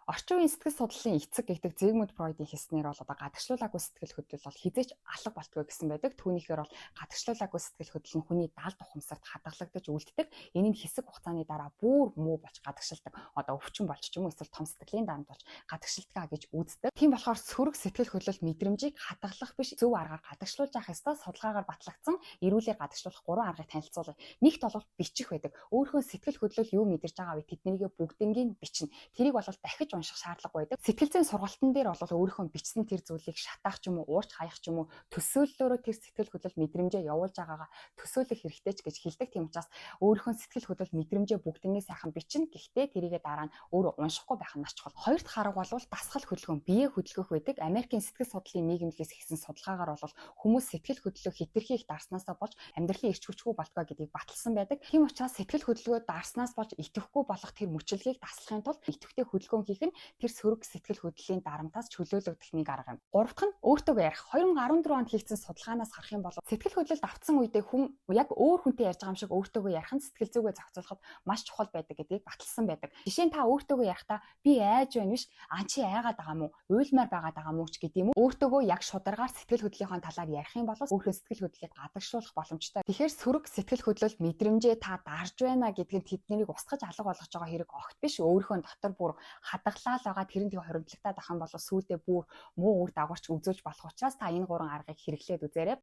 Орчин үеийн сэтгэл судлалын эцэг гэдэг Зигмунд Фройдийн хэлснээр бол гадагшлуулаагүй сэтгэл хөдлөл бол хизээч алга болтгоо гэсэн байдаг. Түүнийхээр бол гадагшлуулаагүй сэтгэл хөдлөл нь хүний даалд ухамсарт хадгалагдаж үлддэг. Энэ нь хэсэг хугацааны дараа бүр муу болж гадагшилдаг. Өвчин болж ч юм уу эсвэл том сэтгэлийн дарамт болж гадагшилтгаа гэж үздэг. Тийм болохоор сөрөг сэтгэл хөдлөл мэдрэмжийг хадгалах биш зөв аргаар гадагшлуулж явах ёстой. Судалгаагаар батлагдсан эрүүлэр гадагшлуулах 3 аргыг танилцуулъя. Нэгт бол бичих байдаг. Өөрийнхөө сэтгэл хөдлөл юу мэдэрч байгаа вэ? Тэднийг бүгднийг бичнэ. Тэрийг бол дахиж унших шаардлагагүй байдаг. Сэтгэл зүйн сургалтын дээр бол өөрийнхөө бичсэн тэр зүйлийг шатаах ч юм уу, уурч хаях ч юм уу, төсөөллөөрөө тэр сэтгэл хөдлөл мэдрэмжээ явуулж байгаагаа төсөөлөх хэрэгтэй ч гэж хэлдэг. Тийм учраас өөрийнхөө сэтгэл хөдлөл мэдрэмжээ бүгднийг сайхан бичнэ. Гэхдээ тэрийгээ дараа нь өөрөө уншихгүй байх нь маш чухал. Хоёрт харах бол дасгал хөдөлгөөн, биеэ хөдөлгөх байдаг. Америкийн сэтгэл судлалын нийгэмлэгээс хийсэн судалгаагаар бол хүмүүс сэтгэл хөдлөлөө хэтэрхий их дарснаасаа болж амьдралын эрч хүчгүй болтгоо гэдгийг баталсан байдаг. Тийм учраас сэтгэл хөдлөлөө дарснаас болж идэвхгүй болох тэр мөчлөгийг даслахын тулд идэвхтэй хөдөлгөөн хийх нь тэр сөрөг сэтгэл хөдлөлийн дарамтаас чөлөөлөгдөх нэг арга юм. Гуравдах нь өөртөөгөө ярих. 2014 онд хийгдсэн судалгаанаас харах юм бол сэтгэл хөдлөлд автсан үедээ хүн яг өөр хүнтэй ярьж байгаа юм шиг өөртөөгөө ярих нь сэтгэл зүгээ зохицуулахад маш чухал байдаг гэдгийг баталсан байдаг. Жишээ нь та өөртөөгөө ярихдаа би айж байна биш, чи айгаад байгаа мó, уйлмаар байгаад байгаа мó ч гэдэг юм уу. Өөртөөгөө яг шударгаар сэтгэл хөдлөлийн талаар ярих юм бол өөрийнхөө сэтгэл хөдлөлийг гадагшуулах боломжтой. Тэгэхээр сөрөг сэтгэл хөдлөл мэдрэмжээ та дарж байна гэдг нь тэднийг устгаж алга болгож байгаа хэрэг огт биш. Өөрийнхөө дотор бүр хадгалаа л байгаа тэрэн тэг хоримтлагтаад ах юм бол сүүлдээ бүр муу үр дагаварч үзүүлж болох учраас та энэ 3 аргыг хэрэглээд үзээрэй.